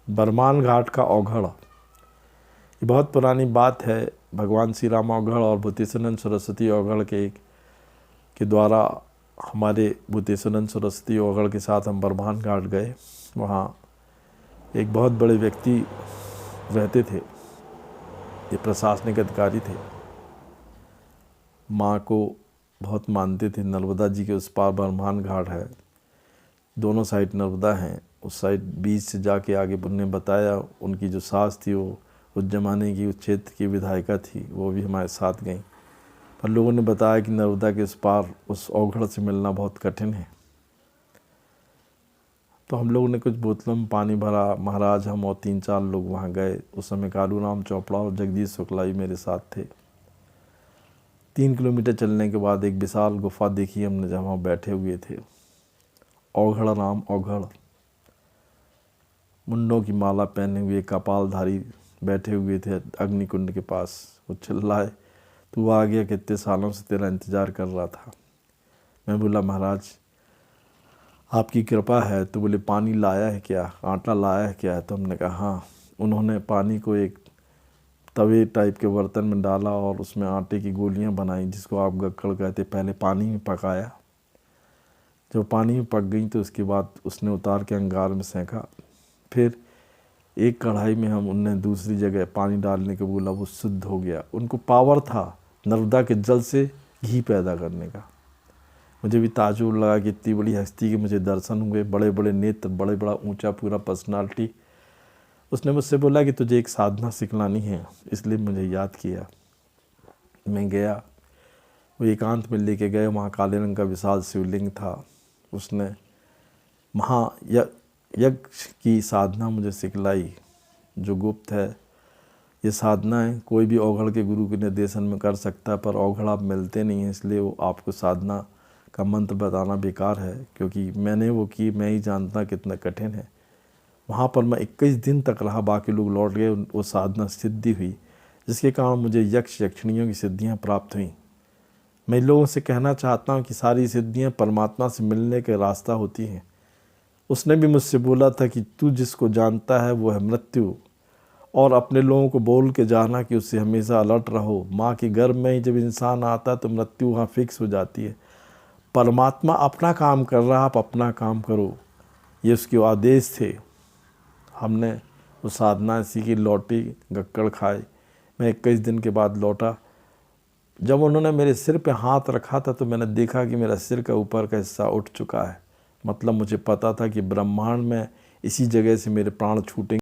बरमान घाट का औघड़, ये बहुत पुरानी बात है। भगवान श्री राम औघड़ और भूतेश्वरनंद सरस्वती औघड़ के द्वारा हमारे भूतेश्वरनंद सरस्वती औघड़ के साथ हम बरमान घाट गए। वहाँ एक बहुत बड़े व्यक्ति रहते थे, ये प्रशासनिक अधिकारी थे। माँ को बहुत मानते थे। नर्मदा जी के उस पार बरमान घाट है, दोनों साइड नर्मदा हैं। उस साइड बीच से जाके आगे उन्होंने बताया, उनकी जो सास थी वो उस ज़माने की उस क्षेत्र की विधायिका थी, वो भी हमारे साथ गई। पर लोगों ने बताया कि नर्मदा के उस पार उस औघड़ से मिलना बहुत कठिन है। तो हम लोगों ने कुछ बोतलों में पानी भरा। महाराज, हम और 3-4 लोग वहाँ गए। उस समय कालूराम चोपड़ा और जगदीश शुक्ला भी मेरे साथ थे। 3 किलोमीटर चलने के बाद एक विशाल गुफा देखी हमने, जहाँ वहाँ बैठे हुए थे औघड़ राम औघड़, मुंडों की माला पहने हुए कपालधारी बैठे हुए थे अग्निकुंड के पास। वो चिल्लाए, तू आ गया, कितने सालों से तेरा इंतज़ार कर रहा था। मैं बोला, महाराज आपकी कृपा है। तो बोले, पानी लाया है क्या, आटा लाया है क्या? तो हमने कहा हाँ। उन्होंने पानी को एक तवे टाइप के बर्तन में डाला और उसमें आटे की गोलियां बनाई, जिसको आप गक्कड़ कहते। पहले पानी में पकाया, जब पानी में पक गई तो उसके बाद उसने उतार के अंगार में सेंका। फिर एक कढ़ाई में उनने दूसरी जगह पानी डालने के बोला, वो शुद्ध हो गया। उनको पावर था नर्मदा के जल से घी पैदा करने का। मुझे भी ताज्जुब लगा कि इतनी बड़ी हस्ती के मुझे दर्शन हुए, बड़े बड़े नेत्र, बड़ा ऊंचा पूरा पर्सनालिटी। उसने मुझसे बोला कि तुझे एक साधना सिखलानी है, इसलिए मुझे याद किया। मैं गया, वो एकांत में लेके गए। वहाँ काले रंग का विशाल शिवलिंग था। उसने यज्ञ की साधना मुझे सिखलाई, जो गुप्त है। ये साधनाएं कोई भी औघड़ के गुरु के निर्देशन में कर सकता है, पर औघड़ आप मिलते नहीं हैं, इसलिए वो आपको साधना का मंत्र बताना बेकार है। क्योंकि मैंने वो की, मैं ही जानता कितना कठिन है। वहाँ पर मैं 21 दिन तक रहा, बाकी लोग लौट गए। वो साधना सिद्धि हुई, जिसके कारण मुझे यक्ष यक्षिणियों की सिद्धियाँ प्राप्त हुई। मैं लोगों से कहना चाहता हूँ कि सारी सिद्धियाँ परमात्मा से मिलने के रास्ता होती हैं। उसने भी मुझसे बोला था कि तू जिसको जानता है वो है मृत्यु, और अपने लोगों को बोल के जाना कि उससे हमेशा अलर्ट रहो। माँ के गर्भ में ही जब इंसान आता है तो मृत्यु वहाँ फिक्स हो जाती है। परमात्मा अपना काम कर रहा है, आप अपना काम करो, ये उसके आदेश थे। हमने वो साधना सीखी, लौटी, गक्कड़ खाए। मैं 21 दिन के बाद लौटा। जब उन्होंने मेरे सिर पे हाथ रखा था तो मैंने देखा कि मेरा सिर का ऊपर का हिस्सा उठ चुका है। मतलब मुझे पता था कि ब्रह्मांड में इसी जगह से मेरे प्राण छूटेंगे।